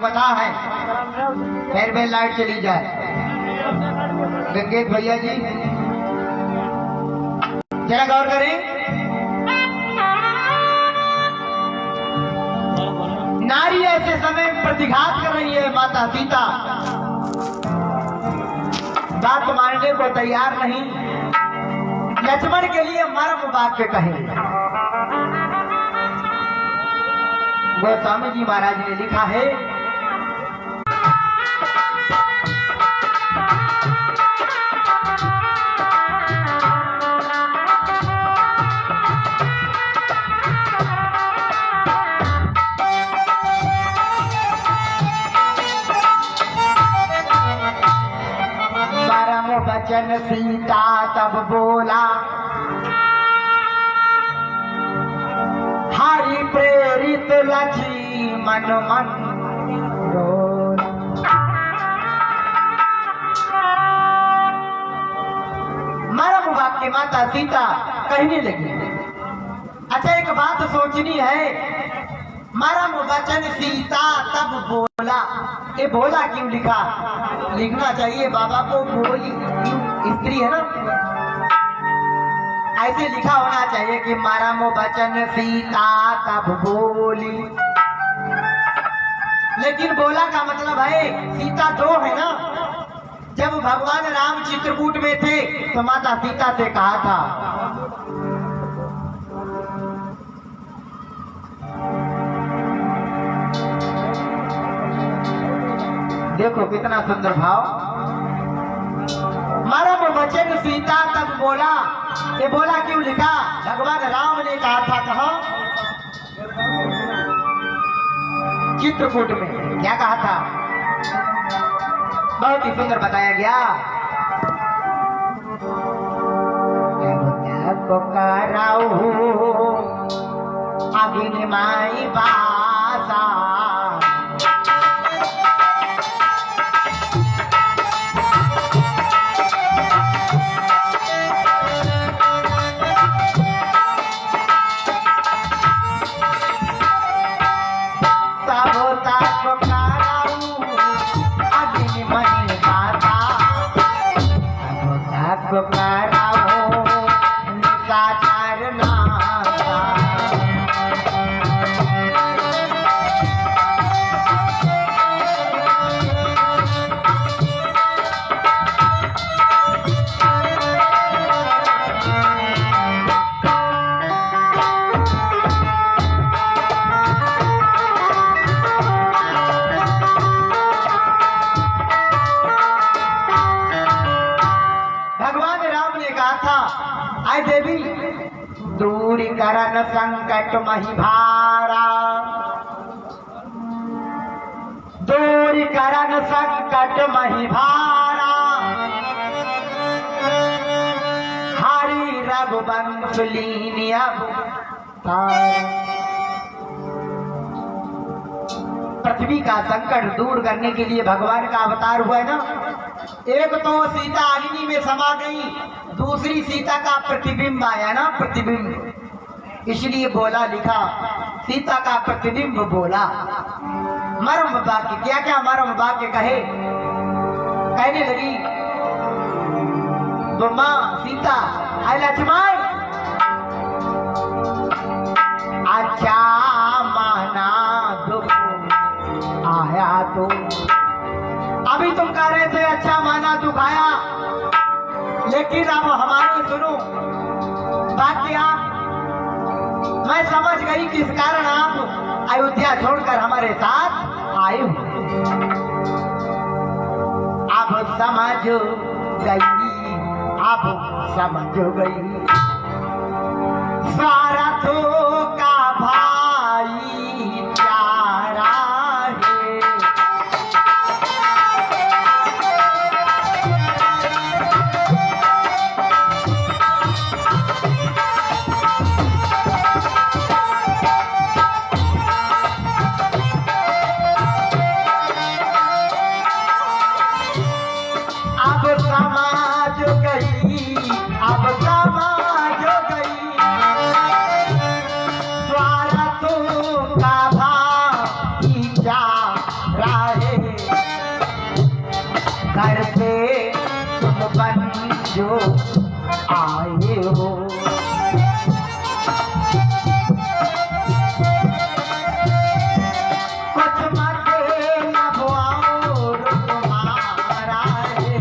पता है खैर में लाइट चली जाए। गंगेश भैया जी जरा गौर करें, नारी ऐसे समय प्रतिघात कर रही है। माता सीता बात मानने को तैयार नहीं। लक्ष्मण के लिए मर्म वाक्य कहे। गोस्वामी जी महाराज ने लिखा है, वचन सीता तब बोला, हरि प्रेरित लक्ष्मण मन डोला। मर्म वाक्य माता सीता कहने लगी। अच्छा एक बात सोचनी है, मर्म वचन सीता तब बोला, ये बोला क्यों लिखा? लिखना चाहिए बाबा को बोली, क्यों स्त्री है ना, ऐसे लिखा होना चाहिए कि मर्म वचन सीता तब बोली। लेकिन बोला का मतलब है सीता दो है ना। जब भगवान राम चित्रकूट में थे तो माता सीता से कहा था, देखो कितना सुंदर भाव, मर्म वचन सीता तब बोला। ये बोला क्यों लिखा? भगवान राम ने कहा था, कहा चित्रकूट में क्या कहा था? बहुत ही सुंदर बताया गया। अग्नि माई बासा देवी दूरी करन संकट मही भारा, दूरी करन संकट मही भारा, हरि रघुवंश लीनी अवतार। पृथ्वी का संकट दूर करने के लिए भगवान का अवतार हुआ है ना। एक तो सीता अग्नि में समा गई, दूसरी सीता का प्रतिबिंब आया ना, प्रतिबिंब, इसलिए बोला लिखा सीता का प्रतिबिंब बोला। मर्म वाक्य क्या क्या मर्म वाक्य कहे? कहने लगी तो माँ सीता, अरे लक्ष्मण अच्छा माना दुख आया तो, अभी तुम कह रहे थे अच्छा माना दुख आया, लेकिन अब हमारी सुनो वाक्य। मैं समझ गई किस कारण आप अयोध्या छोड़कर हमारे साथ आए हो। अब समझ गई, अब समझ गई, स्वार्थों का भाई प्यारा है। अब समाज गई, अब समाज गई, जो आए हो। कुछ मत न भुआओ तुम्हारा है।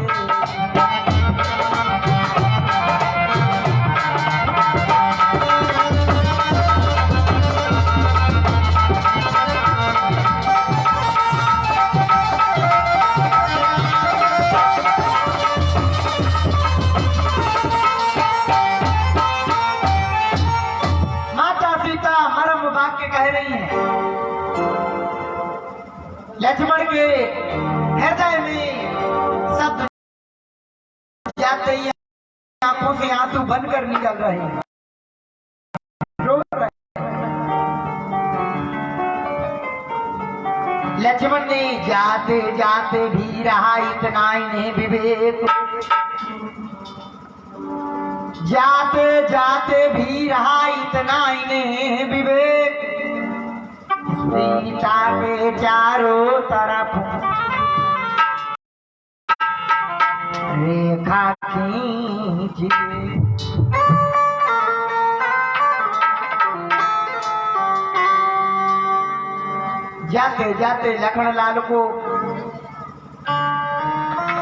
लक्ष्मण के हृदय में शब्द जाते ही आंखों से आंसू बनकर निकल रहे हैं, रो रहे हैं। लक्ष्मण ने जाते जाते भी रहा इतना इन्हें विवेक, जाते जाते भी रहा इतना इन्हें विवेक। सीता के चारों तरफ रेखा खींची, जाते जाते लक्ष्मण लाल को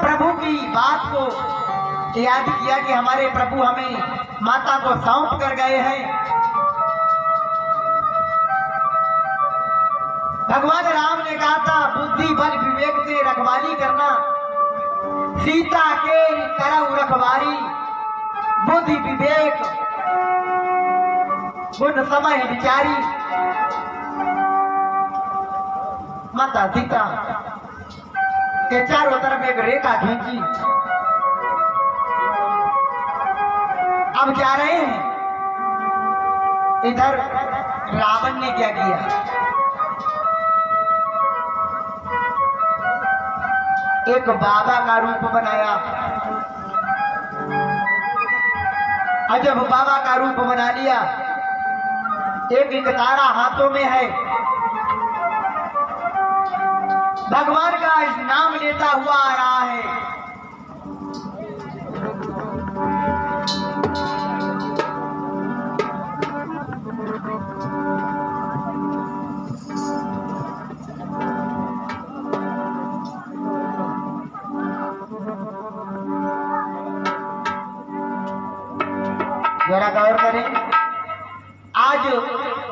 प्रभु की बात को याद किया कि हमारे प्रभु हमें माता को सौंप कर गए हैं। भगवान राम ने कहा था बुद्धि बल विवेक से रखवाली करना, सीता के करऊ रखवारी, बुद्धि विवेक गुण समय विचारी। माता सीता के चारों तरफ एक रेखा खींची, अब जा रहे हैं। इधर रावण ने क्या किया, एक बाबा का रूप बनाया। और जब बाबा का रूप बना लिया, एक तारा हाथों में है, भगवान का नाम लेता हुआ आ रहा है। जरा गौर करें, आज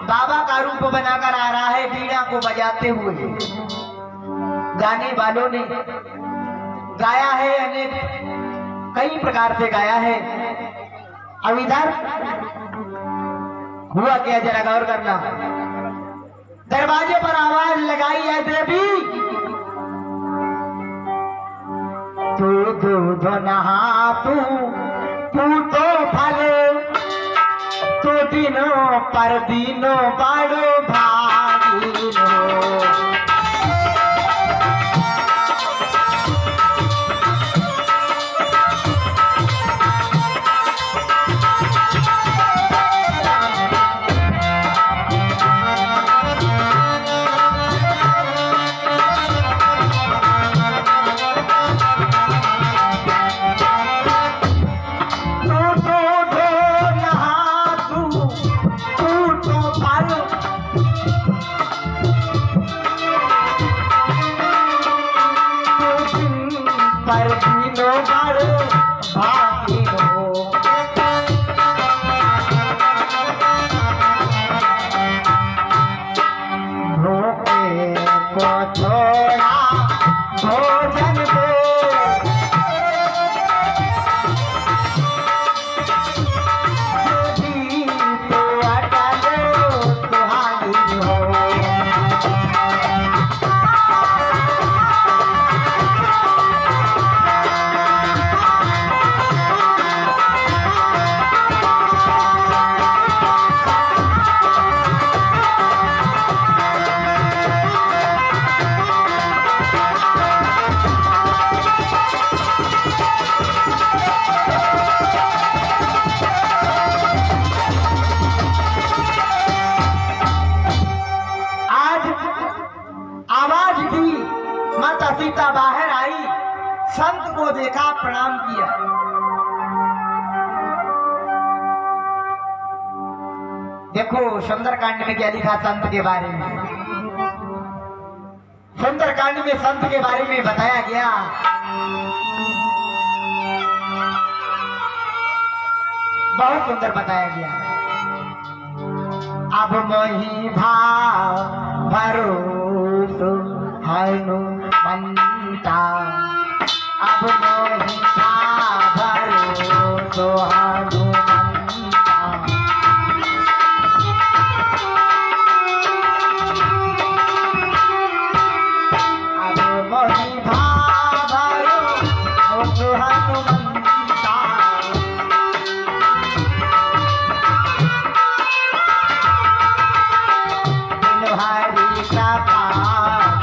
बाबा का रूप बनाकर आ रहा है वीणा को बजाते हुए। गाने वालों ने गाया है, अनेक कई प्रकार से गाया है। अब इधर हुआ क्या, जरा गौर करना। दरवाजे पर आवाज लगाई है, देवी तू दूध नहा तू तो फल, तो दिनों पर दिनों बड़ो भागीनो। सीता बाहर आई, संत को देखा, प्रणाम किया। देखो सुंदरकांड में क्या लिखा संत के बारे में। सुंदरकांड में संत के बारे में बताया गया। बहुत सुंदर बताया गया। अब मोहि भाव भरोसो हनुमंता, अब मोहि भाव भरोसो हनुमंता, अब मोहि भाव भरोसो हनुमंता, हरि कृपा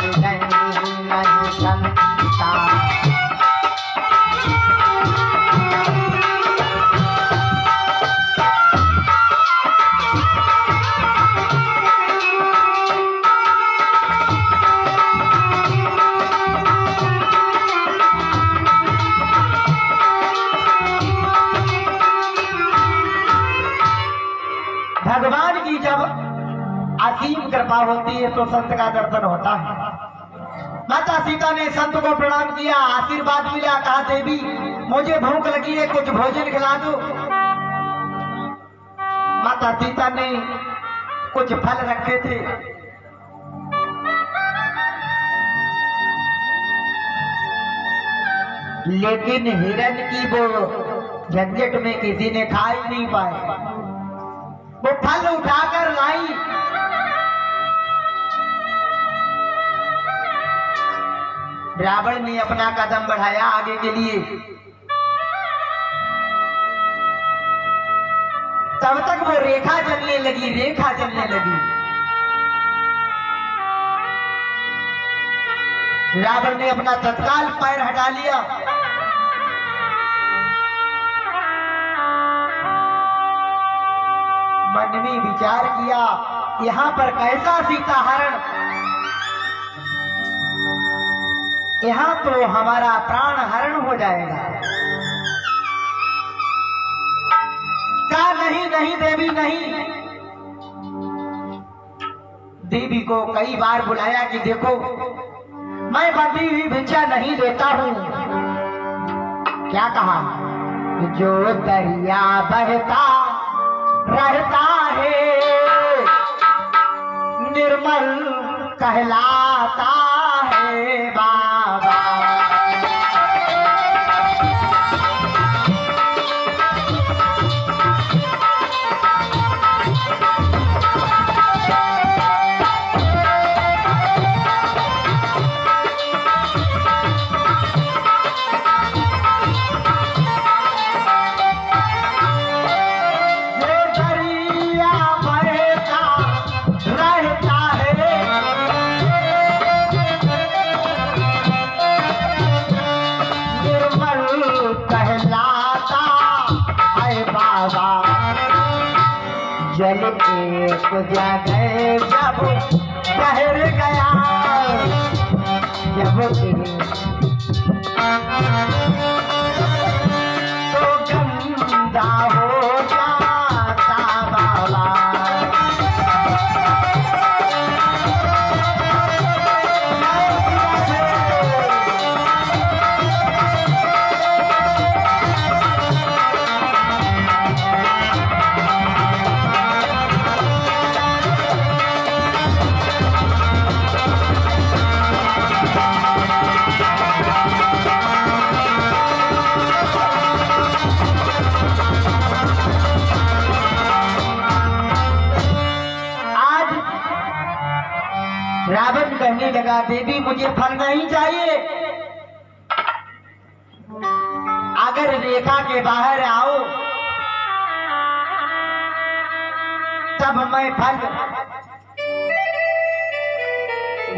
नहीं संता। भगवान की जब असीम कृपा होती है तो संत का दर्शन होता है। माता सीता ने संत को प्रणाम किया, आशीर्वाद मिला, कहा देवी मुझे भूख लगी है, कुछ भोजन खिला दो। माता सीता ने कुछ फल रखे थे, लेकिन हिरण की वो झंझट में किसी ने खा ही नहीं पाए। वो फल उठाकर लाई, रावण ने अपना कदम बढ़ाया आगे के लिए। तब तक वो रेखा जलने लगी, रेखा जलने लगी। रावण ने अपना तत्काल पैर हटा लिया। मन में विचार किया, यहाँ पर कैसा सीता हरण, यहाँ तो हमारा प्राण हरण हो जाएगा। कहा नहीं नहीं देवी नहीं। देवी को कई बार बुलाया कि देखो मैं बंधी हुई भिक्षा नहीं देता हूं। क्या कहा, जो दरिया बहता रहता है निर्मल कहलाता है बाबा। जल एक जगह जब ठहर गया, जब तो गंदा हो जाता बाबा। रावण कहने लगा, देवी मुझे फल नहीं चाहिए, अगर रेखा के बाहर आओ तब मैं फल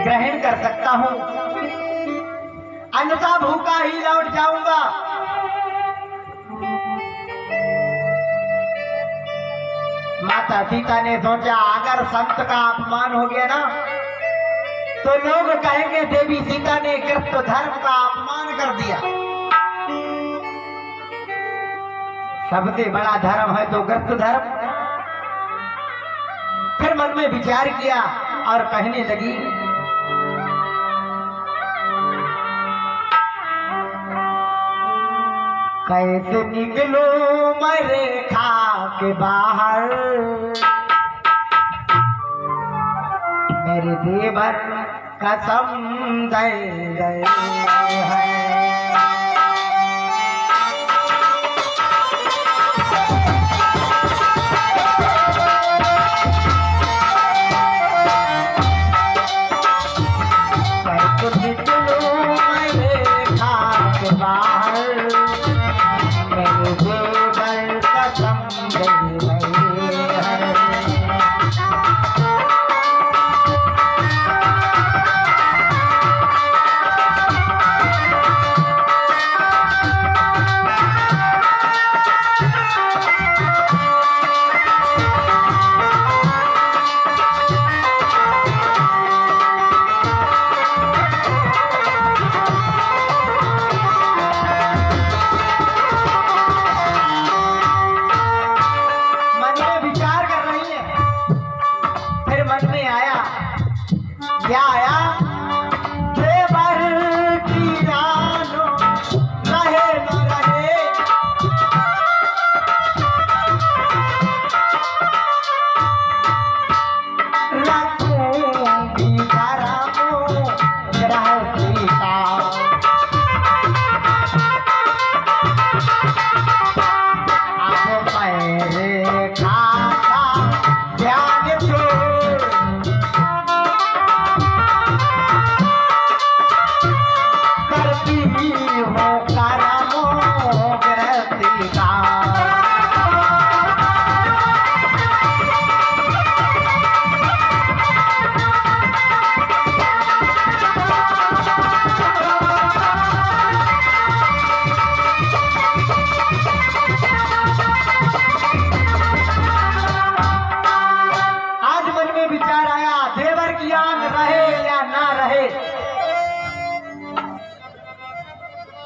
ग्रहण कर सकता हूं, अन्यथा भूखा ही लौट जाऊंगा। माता सीता ने सोचा अगर संत का अपमान हो गया ना तो लोग कहेंगे देवी सीता ने कृष्ण धर्म का अपमान कर दिया। सबसे बड़ा धर्म है तो कृष्ण धर्म। फिर मन में विचार किया और कहने लगी, कैसे निकलो मैं रेखा के बाहर, मेरे देवर कसम दे गए हैं।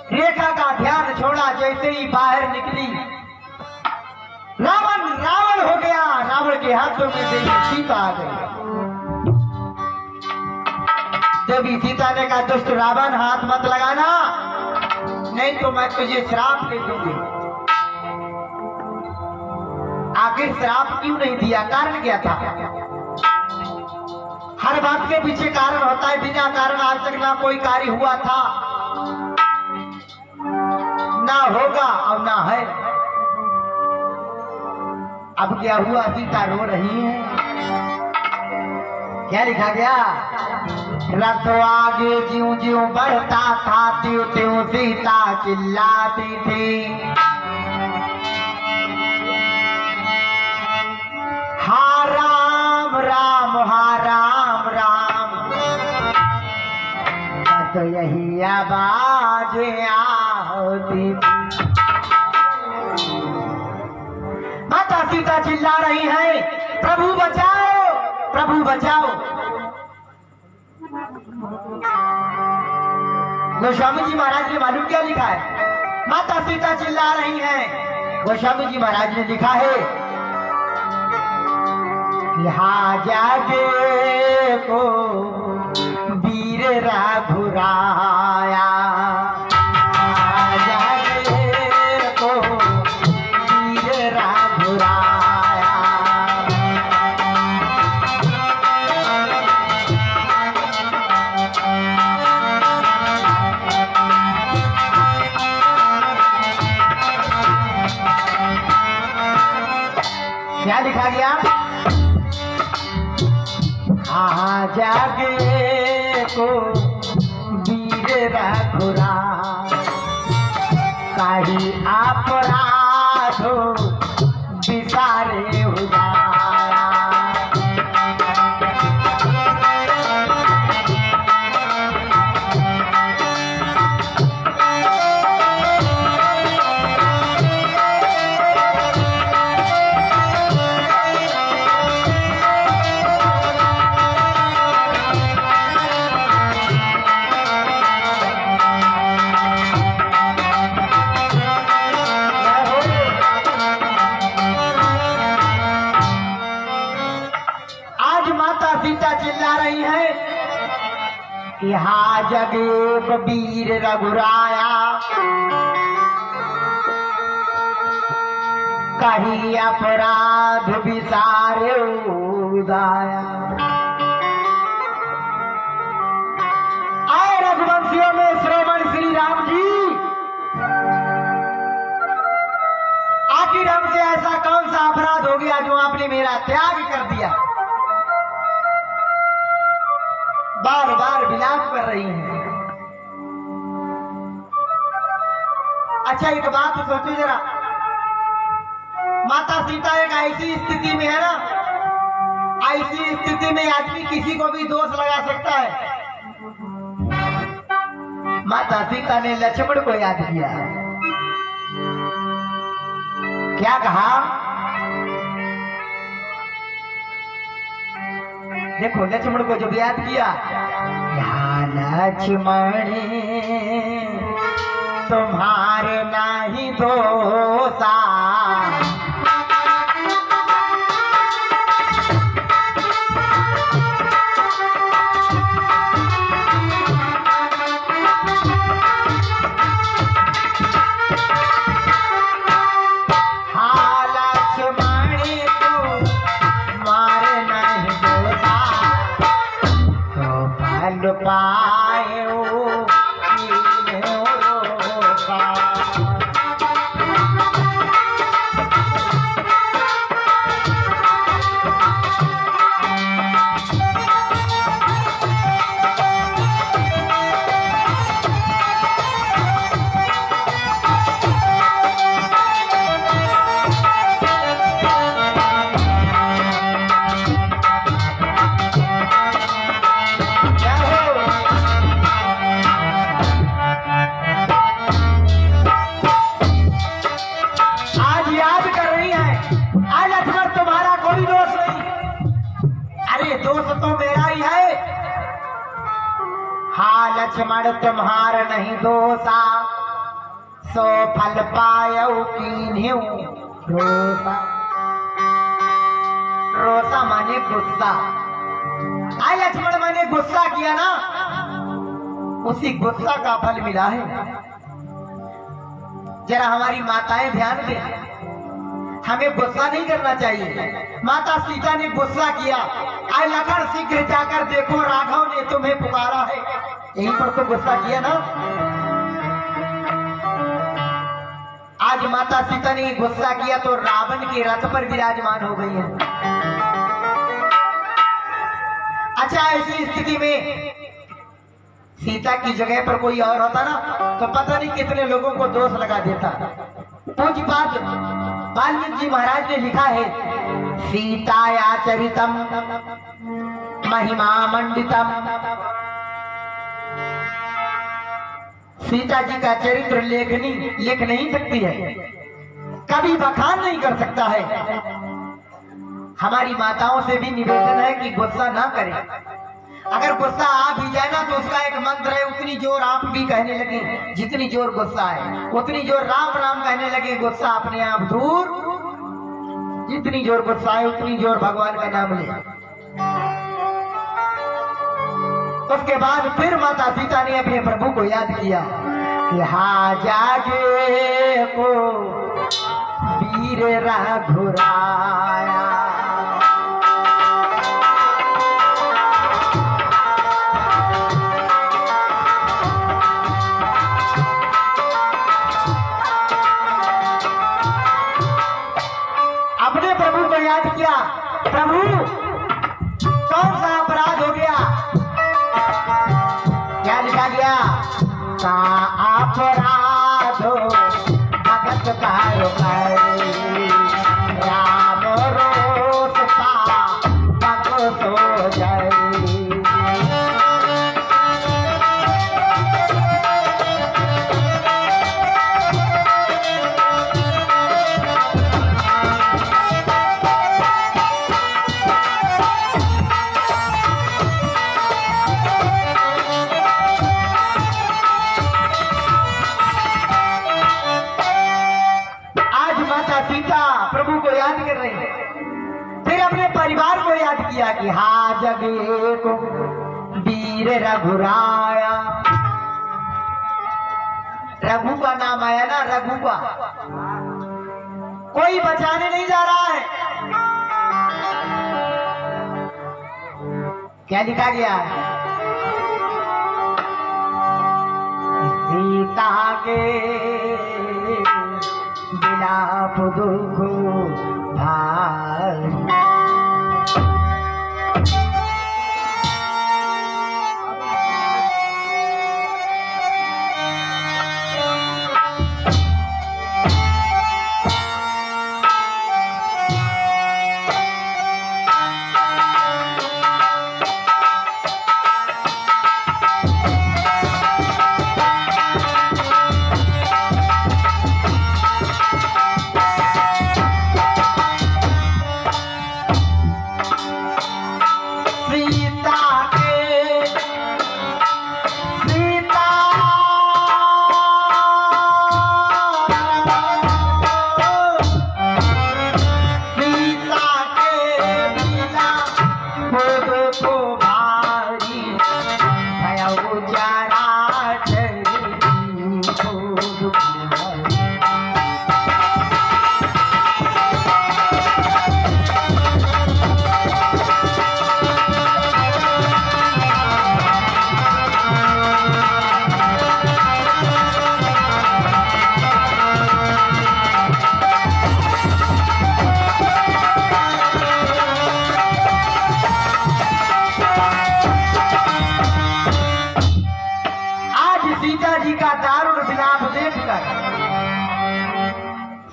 रेखा का ध्यान छोड़ा, जैसे ही बाहर निकली रावण हो गया। रावण के हाथों में देवी सीता आ गई। देवी सीता ने कहा, दुष्ट रावण हाथ मत लगाना, नहीं तो मैं तुझे श्राप दे दूंगी। आखिर श्राप क्यों नहीं दिया, कारण क्या था? हर बात के पीछे कारण होता है, बिना कारण आज तक ना कोई कार्य हुआ था, ना होगा और ना है। अब क्या हुआ, सीता रो रही है। क्या लिखा गया? रथ आगे ज्यों ज्यों बढ़ता था, त्यों त्यों सीता चिल्लाती थी, हा राम राम, हा राम राम। तो यही आवाज होती थी। माता सीता चिल्ला रही है, प्रभु बचाओ, प्रभु बचाओ। गोस्वामी जी महाराज ने मालूम क्या लिखा है? माता सीता चिल्ला रही हैं, गोस्वामी जी महाराज ने लिखा है, यहाँ जागे को वीर रघुराया, जागे को वीर रघुराया। क्या लिखा गया? जागे को वीर रघुरा, काही अपराधो विसारे हो जाया। यहाँ जगे वीर रघुराया, कहीं अपराध विसारे उदाया। आए रघुवंशियों में श्रवण श्री राम जी, आखिर हमसे ऐसा कौन सा अपराध हो गया जो आपने मेरा त्याग कर दिया? बार बार विलाप कर रही हैं। अच्छा एक बात सोचो जरा, माता सीता एक ऐसी स्थिति में है ना, ऐसी स्थिति में आदमी किसी को भी दोष लगा सकता है। माता सीता ने लक्ष्मण को याद किया, क्या कहा? देखो लक्ष्मण को जब याद किया, या लक्ष्मण तुम्हारे नहीं दोषा, लक्ष्मण तुम्हारा नहीं दोषा, सो फल पायऊ कीन्ह्यू रोसा। रोसा माने गुस्सा। आई लक्ष्मण मैंने गुस्सा किया ना, उसी गुस्सा का फल मिला है। जरा हमारी माताएं ध्यान दें, हमें गुस्सा नहीं करना चाहिए। माता सीता ने गुस्सा किया, आई लखन शीघ्र जाकर देखो राघव ने तुम्हें पुकारा है, यहीं पर तो गुस्सा किया ना। आज माता सीता ने गुस्सा किया तो रावण के रथ पर विराजमान हो गई है। अच्छा ऐसी स्थिति में सीता की जगह पर कोई और होता ना तो पता नहीं कितने लोगों को दोष लगा देता। पूज्य बात वाल्मीकि जी महाराज ने लिखा है, सीताया चरितम महिमा मंडितम। सीता जी का चरित्र लिख नहीं सकती है, कभी बखान नहीं कर सकता है। हमारी माताओं से भी निवेदन है कि गुस्सा ना करें। अगर गुस्सा आ भी जाए ना तो उसका एक मंत्र है, उतनी जोर आप भी कहने लगे जितनी जोर गुस्सा है, उतनी जोर राम राम कहने लगे, गुस्सा अपने आप दूर। जितनी जोर गुस्सा है उतनी जोर भगवान का नाम ले। उसके बाद फिर माता सीता ने अपने प्रभु को याद किया कि हाँ जागे को वीर रघुराया। अपने प्रभु को याद किया, प्रभु कौन सा अपराध हो गया? क्या लिखा गया? का अपराध भगत कारो राम रोस भगत सो जाए। प्रभु को याद कर रही है, फिर अपने परिवार को याद किया कि हाँ जगे को वीर वीर रघुराया। रघु का नाम आया ना, रघु का। कोई बचाने नहीं जा रहा है। क्या लिखा गया है? सीता के बिलाप दुख भारी।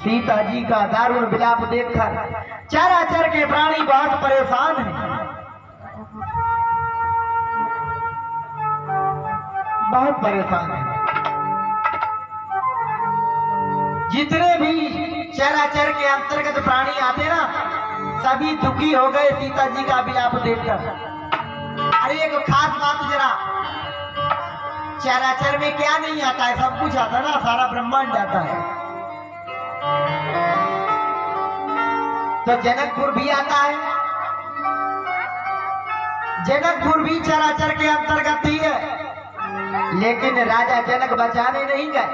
सीता जी का दारुण विलाप देखकर चराचर के प्राणी बहुत परेशान हैं, बहुत परेशान हैं। जितने भी चराचर के अंतर्गत प्राणी आते ना, सभी दुखी हो गए सीता जी का विलाप देखकर। अरे एक खास बात जरा, चराचर में क्या नहीं आता है? सब कुछ आता ना, सारा ब्रह्मांड आता है। तो जनकपुर भी आता है, जनकपुर भी चराचर के अंतर्गत ही है, लेकिन राजा जनक बचाने नहीं गए,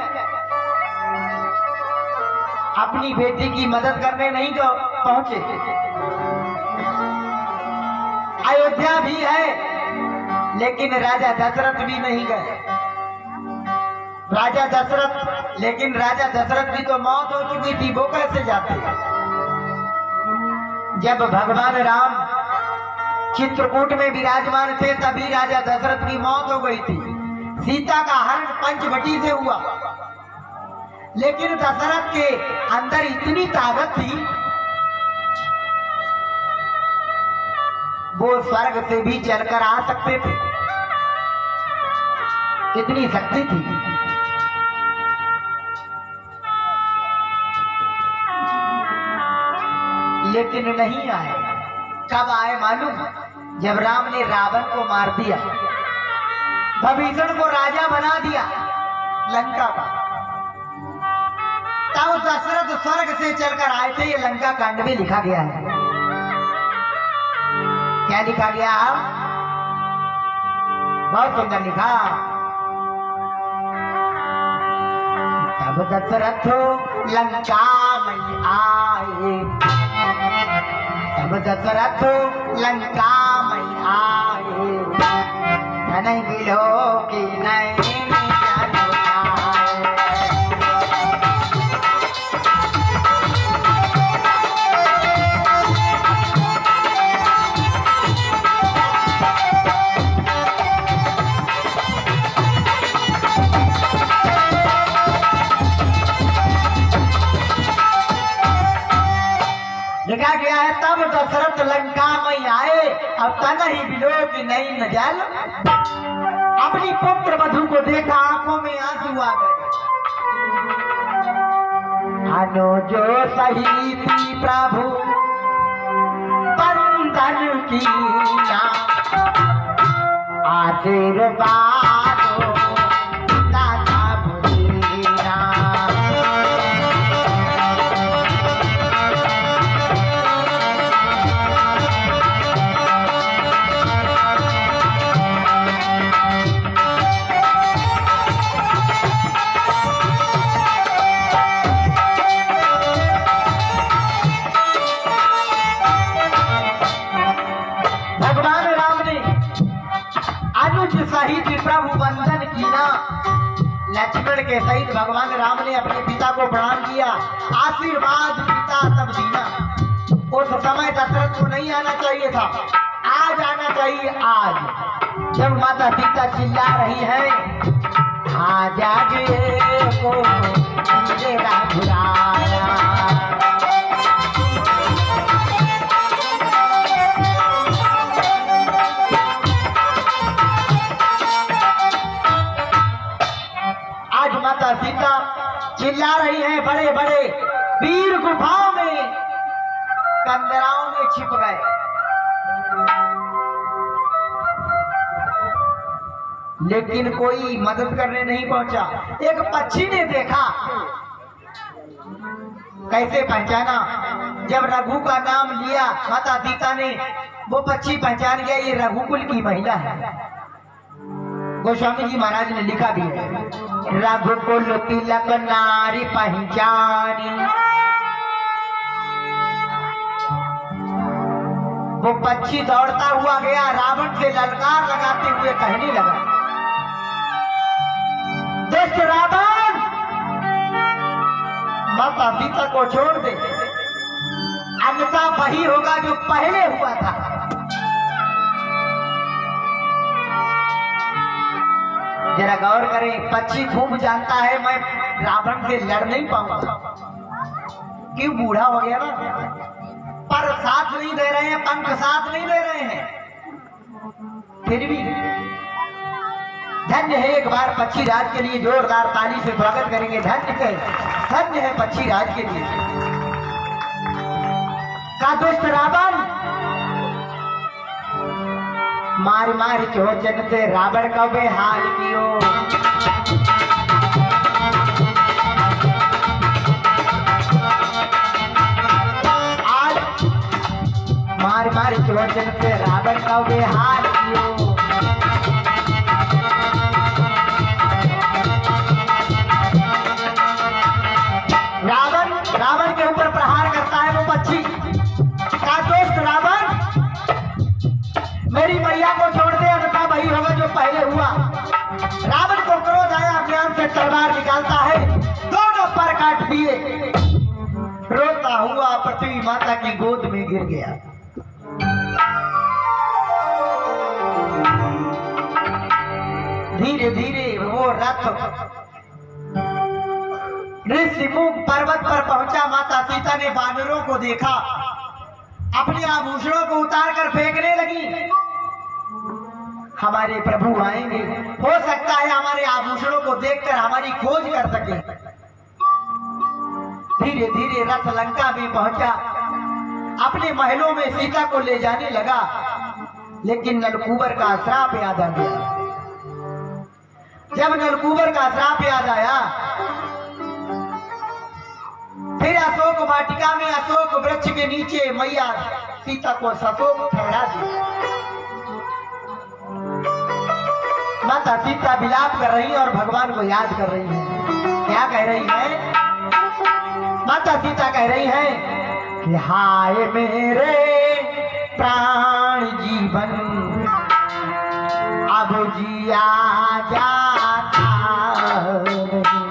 अपनी बेटी की मदद करने नहीं पहुंचे। अयोध्या भी है, लेकिन राजा दशरथ भी नहीं गए। राजा दशरथ, लेकिन राजा दशरथ की तो मौत हो चुकी थी, वो कैसे जाते? जब भगवान राम चित्रकूट में विराजमान थे, तभी राजा दशरथ की मौत हो गई थी। सीता का हरण पंचवटी से हुआ, लेकिन दशरथ के अंदर इतनी ताकत थी, वो स्वर्ग से भी चलकर आ सकते थे, इतनी शक्ति थी। लेकिन नहीं आए। कब आए मालूम? जब राम ने रावण को मार दिया, विभीषण को राजा बना दिया लंका का, तब दशरथ स्वर्ग से चलकर आए थे। ये लंका कांड में लिखा गया है। क्या लिखा गया? बहुत सुंदर लिखा। तब दशरथ लंका में आए, तब दशरथ लंका में आए, धन बिलो की नहीं लिखा गया है। तब दशरथ लंका में आए, अब तन ही बिलो की नहीं न जल। अपनी पुत्र वधु को देखा, आंखों में आंसू आ गए। अनो जो सही थी प्रभु बंदन की, आशीर्वाद लक्ष्मण के सहित भगवान राम ने अपने पिता को प्रणाम किया। आशीर्वाद पिता तब दीना। उस समय दशरथ को नहीं आना चाहिए था, आज आना चाहिए। आज जब माता सीता चिल्ला रही है, आज को मेरा बुलाया। आज माता सीता चिल्ला रही है, बड़े बड़े वीर गुफाओं में कंदराओं में छिप गए, लेकिन कोई मदद करने नहीं पहुंचा। एक पक्षी ने देखा, कैसे पहचाना? जब रघु का नाम लिया माता सीता ने, वो पक्षी पहचान गया ये रघुकुल की महिला है। गोस्वामी जी महाराज ने लिखा भी है, रघुकुल तिलक नारी पहचानी। वो पक्षी दौड़ता हुआ गया, रावण से ललकार लगाते हुए कहने लगा, दुष्ट रावण, माता सीता को छोड़ दे, अन्यथा वही होगा जो पहले हुआ था। जरा गौर करें, पक्षी खूब जानता है मैं रावण से लड़ नहीं पाऊंगा, क्यों? बूढ़ा हो गया ना, पर साथ नहीं दे रहे हैं, पंख साथ नहीं दे रहे हैं। फिर भी धन्य है, एक बार पक्षी राज के लिए जोरदार ताली से स्वागत करेंगे। धन्य है पक्षी राज के लिए। का दुष्ट रावण मार मार चोचन से रावण का बेहाल कियो। आज मार मार चोचन से रावण का बेहाल कियो। रावण के ऊपर प्रहार करता है वो पक्षी। का दोस्त रावण, मेरी मैया को छोड़ दे, अन्यथा वही होगा जो पहले हुआ। रावण को क्रोध आया, अभियान से तलवार निकालता है, दोनों पर काट दिए। रोता हुआ पृथ्वी माता की गोद में गिर गया। धीरे धीरे वो रथ ऋषिमुख पर्वत पर पहुंचा। माता सीता ने बानरों को देखा, अपने आभूषणों को उतार कर फेंकने लगी। हमारे प्रभु आएंगे, हो सकता है हमारे आभूषणों को देखकर हमारी खोज कर सके। धीरे धीरे रथ लंका में पहुंचा, अपने महलों में सीता को ले जाने लगा, लेकिन नलकूबर का श्राप याद आ गया। जब नलकूबर का श्राप याद आया, फिर अशोक वाटिका में अशोक वृक्ष के नीचे मैया सीता को सशोक ठहरा दिया। माता सीता विलाप कर रही है और भगवान को याद कर रही है। क्या कह रही है? माता सीता कह रही है कि हाय मेरे प्राण जीवन अब जिया जाता नहीं।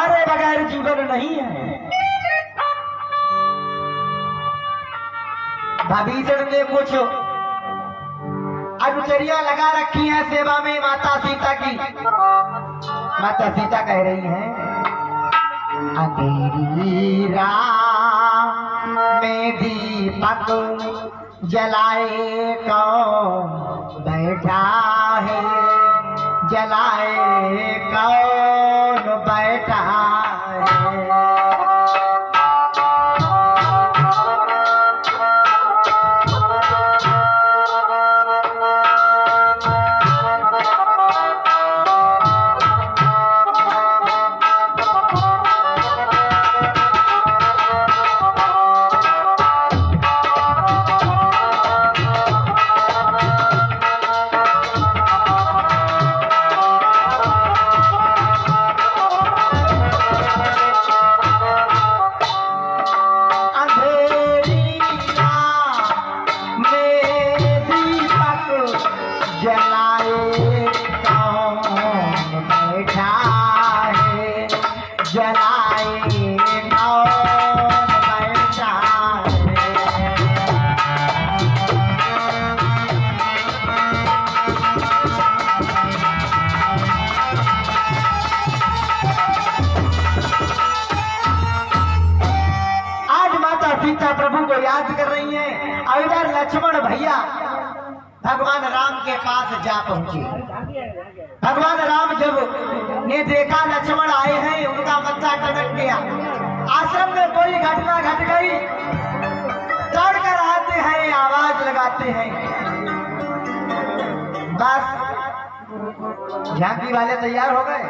तुम्हारे बगैर जीवन नहीं है। भीषण ने कुछ अनुचरिया लगा रखी है सेवा में माता सीता की। माता सीता कह रही हैं, अंधेरी रात में दीपक जलाए कौन बैठा है, जलाए कौन बैठा है। लक्ष्मण भैया भगवान राम के पास जा पहुंचे। भगवान राम जब ने देखा लक्ष्मण आए हैं, उनका मत्था टनक गया। आश्रम में कोई घटना घट गई, दौड़कर आते हैं, आवाज लगाते हैं। बस झांकी वाले तैयार हो गए।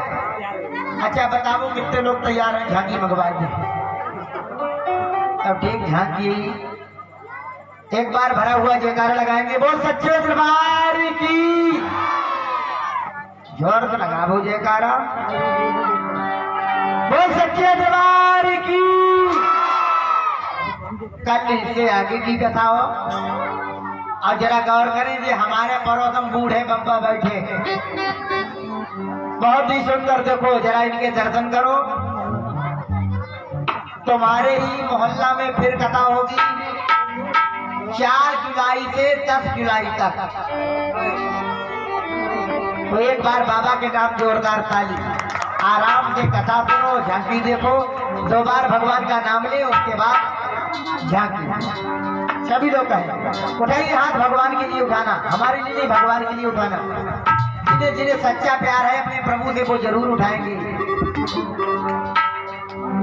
अच्छा बताओ कितने लोग तैयार हैं झांकी मंगवा दे। अब ठीक झांकी एक बार भरा हुआ जयकारा लगाएंगे, बोल सच्चे दरबार की। जोर से लगा वो जयकारा, बोल सच्चे दरबार की। कल इससे आगे की कथा हो। और जरा गौर करें कि हमारे परोसम बूढ़े बब्बा बैठे, बहुत ही सुंदर। देखो जरा इनके दर्शन करो। तुम्हारे ही मोहल्ला में फिर कथा होगी 4 जुलाई से 10 जुलाई तक। तो एक बार बाबा के नाम जोरदार ताली। आराम से कथा सुनो, झांकी देखो। 2 बार भगवान का नाम ले, उसके बाद झांकी। सभी लोग कहें उठाइए हाथ, भगवान के लिए उठाना, हमारे लिए नहीं, भगवान के लिए उठाना। जिन्हें जिन्हें सच्चा प्यार है अपने प्रभु से वो जरूर उठाएंगे।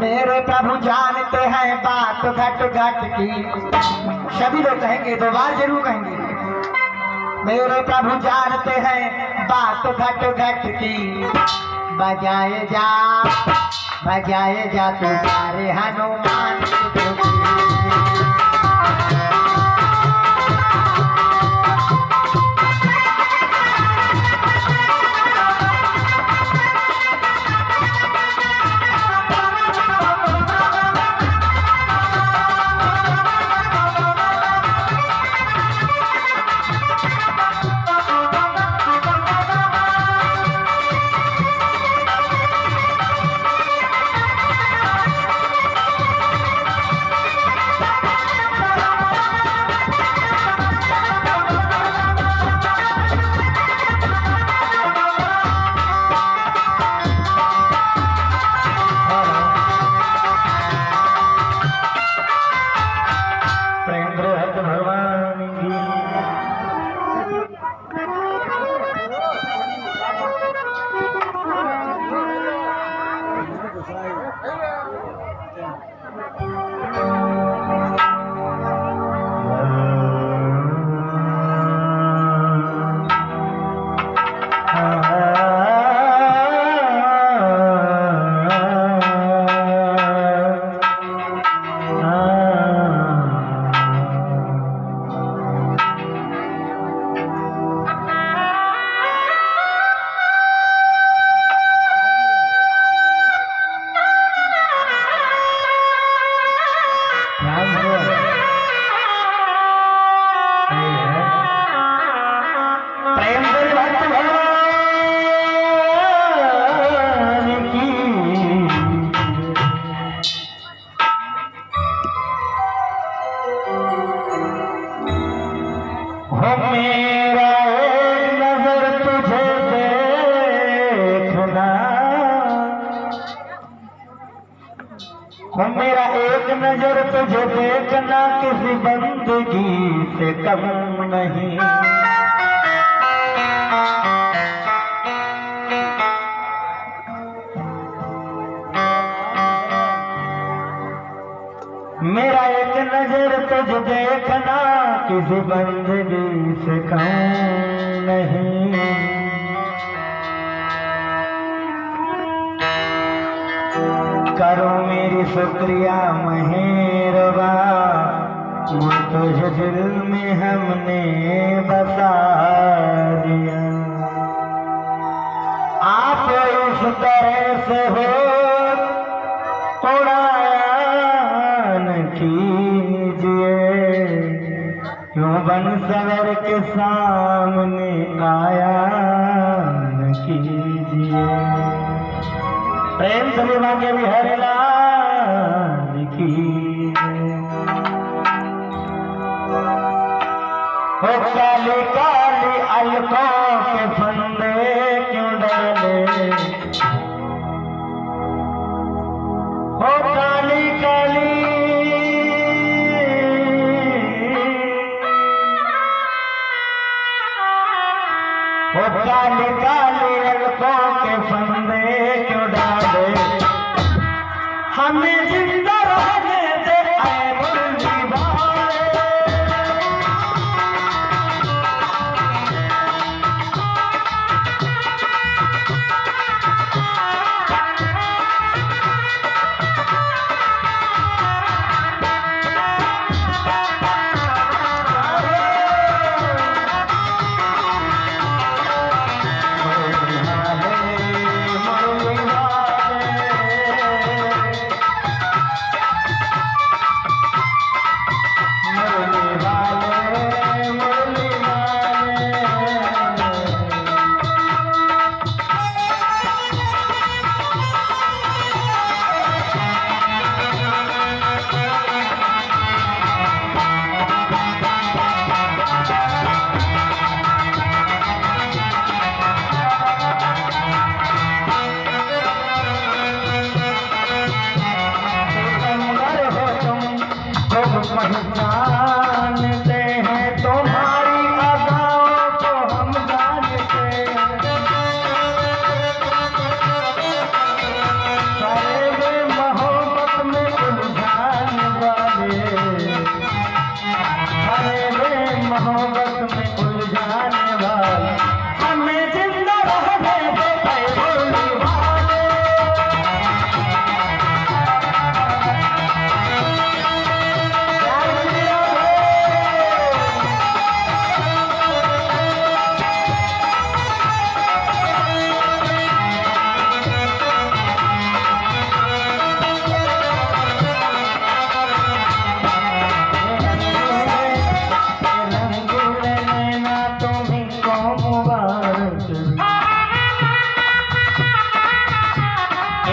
मेरे प्रभु जानते हैं बात घट घट की। सभी लोग कहेंगे, 2 बार जरूर कहेंगे। मेरे प्रभु जानते हैं बात घट घट की। बजाए जा तुम्हारे हनुमान की। हो मेरा एक नजर तुझे देखना किसी बंदगी से कम नहीं। मेरा एक नजर तुझे देखना किसी बंदगी से कम नहीं। करो मेरी शुक्रिया मेहरबा, तुझे दिल में हमने बसा दिया। आप इस तरह से हो उड़ान कीजिए, क्यों बन सवर के सामने आया न कीजिए। प्रेम से मांगे भी हर लाल कीजिए। हो काली काली अलकों के फंदे क्यों डाले, हो काली काली हो काली काली अलकों के फंदे क्यों डाले। हमें जिंदा रहने दे ऐ मुरली वाले। जानते हैं तुम्हारी अदाओं को हम जानते हैं। सारे वे मोहब्बत में उलझाने वाले, सारे वे मोहब्बत में उलझाने वाले। हमें जिंदा रहने दे ऐ मुरली वाले।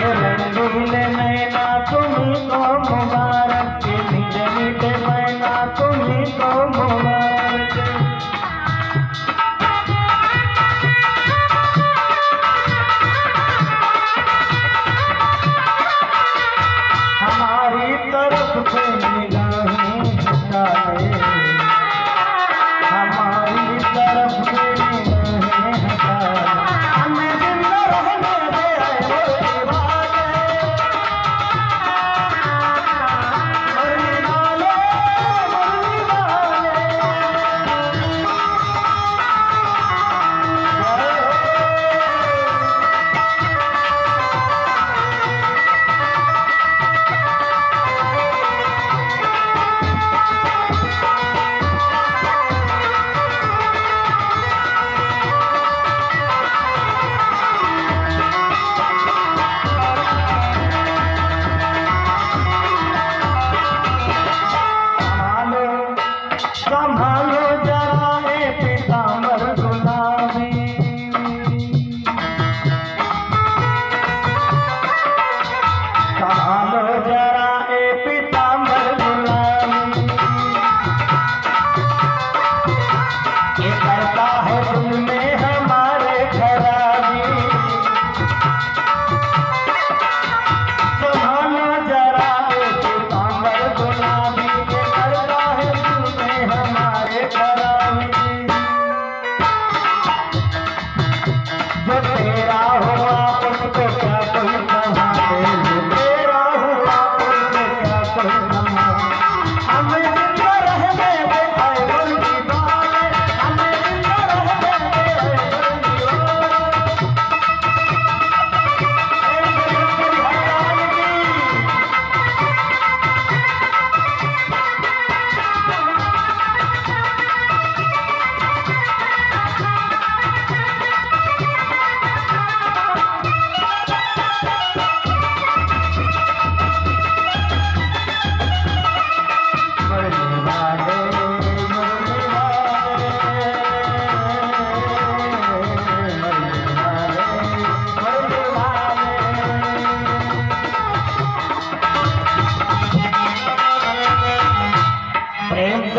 रंगीले नैना तुम्हीं को मुबारक, मीठे मीठे मैना तुम्हीं को मुबारक। हमारी तरफ से निगाहें हटा ले, हमारी तरफ से निगाहें हटा ले। हमें जिंदा रहने दे ऐ मुरली वाले। मुरली वाले, मुरली वाले।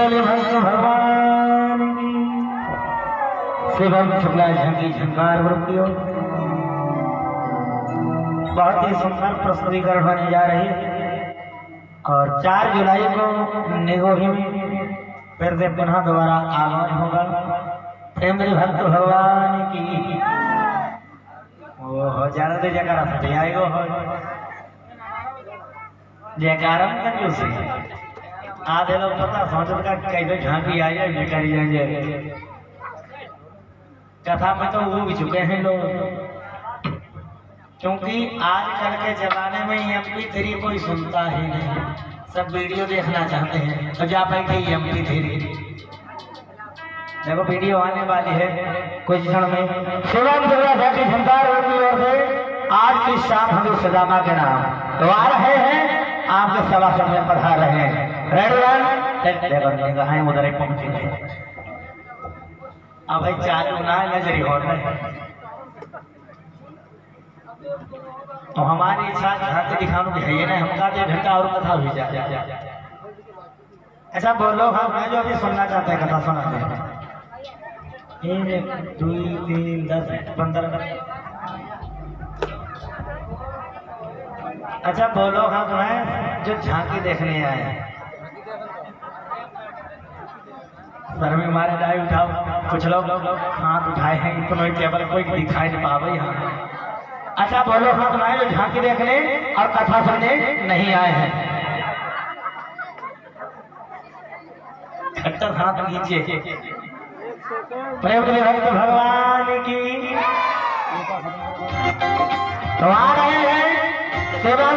बोले भक्त भगवान की। शिवम शुक्ला झंकी झंकार वृत्तियों बहुत ही सुंदर प्रस्तुतिकरण होने जा रही है और 4 जुलाई को निगोही में फिर से पुनः दोबारा आगमन होगा। प्रेम भक्त भगवान की वो हो जाना तो जयकारा फटे आएगो हो जयकारा कंजूसी आधे लोग पता सोचत का कैसे झांकी आई है भिखारी जाएंगे कथा में तो वो भी चुके हैं लोग, क्योंकि आजकल के जमाने में MP3 कोई सुनता ही नहीं, सब वीडियो देखना चाहते हैं। तो जा बैठे MP3 देखो वीडियो आने वाली है कुछ क्षण में। शिवम दुर्गा की झंकार की ओर से आज की शाम हम सजामा के नाम तो आ रहे हैं आपके सभा समय पढ़ा रहे हैं। रेडी वन उधर ही पहुंचे अब भाई चालू ना नजरी हो रहे तो हमारी इच्छा झांकी दिखाने की है ना, हमका 1 घंटा और कथा हुई जाए। ऐसा बोलो हाँ मैं जो अभी सुनना चाहते हैं कथा सुनाते हैं 1 2 3 10 15। अच्छा बोलो हाँ तुम्हें जो झांकी देखने आए सर में मारे डाई उठाओ, कुछ लोग हाथ उठाए हैं इतना केवल कोई दिखाई नहीं पावे यहाँ। अच्छा बोलो हाँ तुम्हारे जो झांकी देखने और कथा सुनने नहीं आए हैं खट्टर हाथ नीचे। प्रेम भक्त भगवान की तो आ रहे हैं सेवन